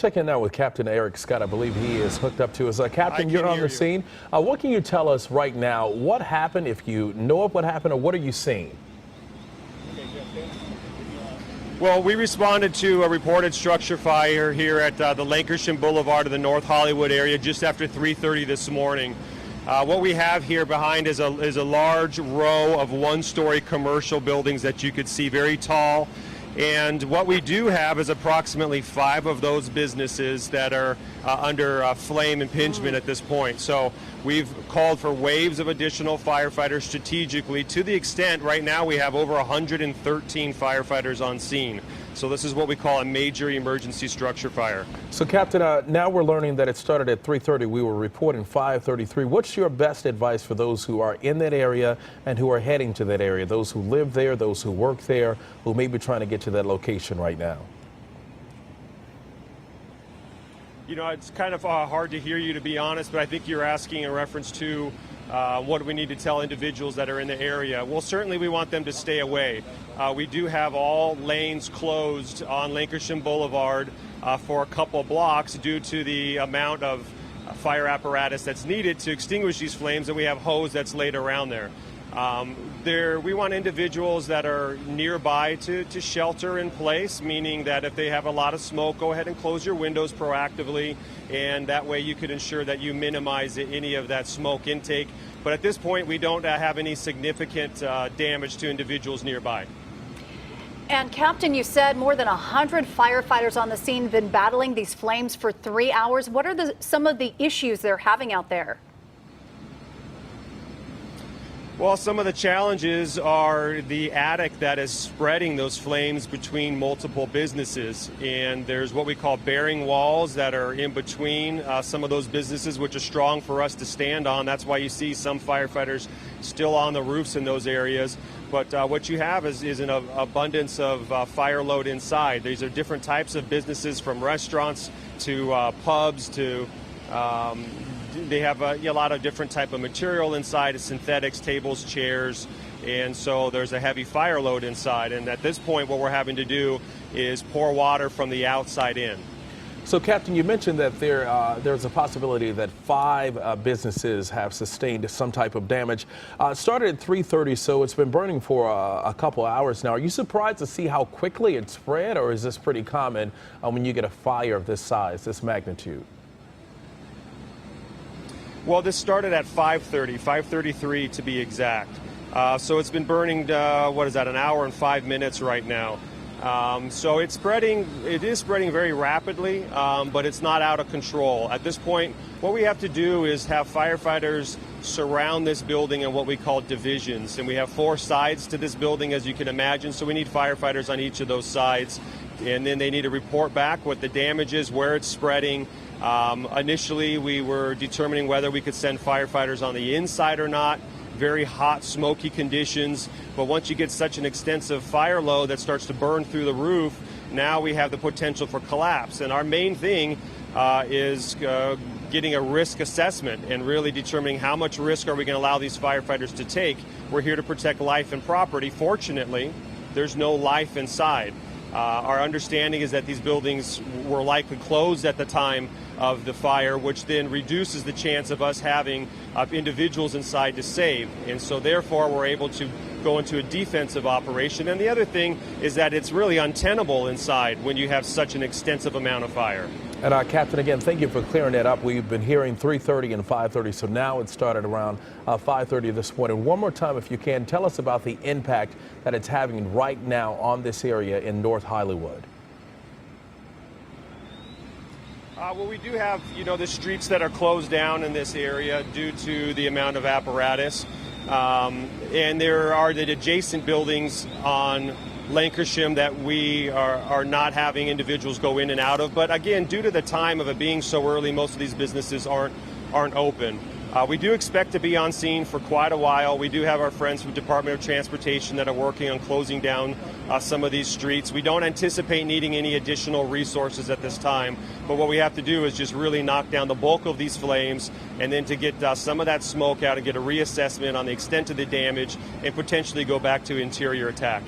check in now with Captain Eric Scott. I believe he is hooked up to us. Captain, you're on the scene. What can you tell us right now? What happened, if you know of what happened, or what are you seeing? Well, we responded to a reported structure fire here at the Lancashire Boulevard of the North Hollywood area just after 3:30 this morning. What we have here behind is a large row of one-story commercial buildings that you could see, very tall. And what we do have is approximately 5 of those businesses that are under flame impingement at this point. So we've called for waves of additional firefighters strategically, to the extent right now we have over 113 firefighters on scene. So this is what we call a major emergency structure fire. So Captain, now we're learning that it started at 3:30. We were reporting 5:33. What's your best advice for those who are in that area and who are heading to that area, those who live there, those who work there, who may be trying to get to that location right now? You know, it's kind of hard to hear you, to be honest, but I think you're asking in reference to what do we need to tell individuals that are in the area. Well, certainly we want them to stay away. We do have all lanes closed on Lancashire Boulevard for a couple blocks due to the amount of fire apparatus that's needed to extinguish these flames, and we have hose that's laid around there. We want individuals that are nearby to shelter in place, meaning that if they have a lot of smoke, go ahead and close your windows proactively, and that way you could ensure that you minimize any of that smoke intake. But at this point, we don't have any significant damage to individuals nearby. And Captain, you said more than 100 firefighters on the scene, been battling these flames for 3 hours. What are some of the issues they're having out there? Well, some of the challenges are the attic that is spreading those flames between multiple businesses. And there's what we call bearing walls that are in between some of those businesses, which are strong for us to stand on. That's why you see some firefighters still on the roofs in those areas. But what you have is an abundance of fire load inside. These are different types of businesses, from restaurants to pubs to they have a lot of different type of material inside, synthetics, tables, chairs, and so there's a heavy fire load inside. And at this point, what we're having to do is pour water from the outside in. So, Captain, you mentioned that there's a possibility that 5 businesses have sustained some type of damage. It started at 3:30, so it's been burning for a couple hours now. Are you surprised to see how quickly it spread, or is this pretty common when you get a fire of this size, this magnitude? Well, this started at 5:33 to be exact. So it's been burning, what is that, an hour and 5 minutes right now. So it is spreading very rapidly, but it's not out of control. At this point, what we have to do is have firefighters surround this building in what we call divisions. And we have 4 sides to this building, as you can imagine, so we need firefighters on each of those sides. And then they need to report back what the damage is, where it's spreading. Initially, we were determining whether we could send firefighters on the inside or not. Very hot, smoky conditions. But once you get such an extensive fire load that starts to burn through the roof, now we have the potential for collapse. And our main thing is getting a risk assessment and really determining how much risk are we going to allow these firefighters to take. We're here to protect life and property. Fortunately, there's no life inside. Our understanding is that these buildings were likely closed at the time of the fire, which then reduces the chance of us having individuals inside to save. And so therefore we're able to go into a defensive operation. And the other thing is that it's really untenable inside when you have such an extensive amount of fire. And Captain, again, thank you for clearing that up. We've been hearing 3:30 and 5:30, so now it started around 5:30 this morning. One more time, if you can, tell us about the impact that it's having right now on this area in North Hollywood. Well, we do have, the streets that are closed down in this area due to the amount of apparatus. And there are the adjacent buildings on Lancashire that we are not having individuals go in and out of. But again, due to the time of it being so early, most of these businesses aren't open. We do expect to be on scene for quite a while. We do have our friends from Department of Transportation that are working on closing down some of these streets. We don't anticipate needing any additional resources at this time, but what we have to do is just really knock down the bulk of these flames, and then to get some of that smoke out and get a reassessment on the extent of the damage and potentially go back to interior attack.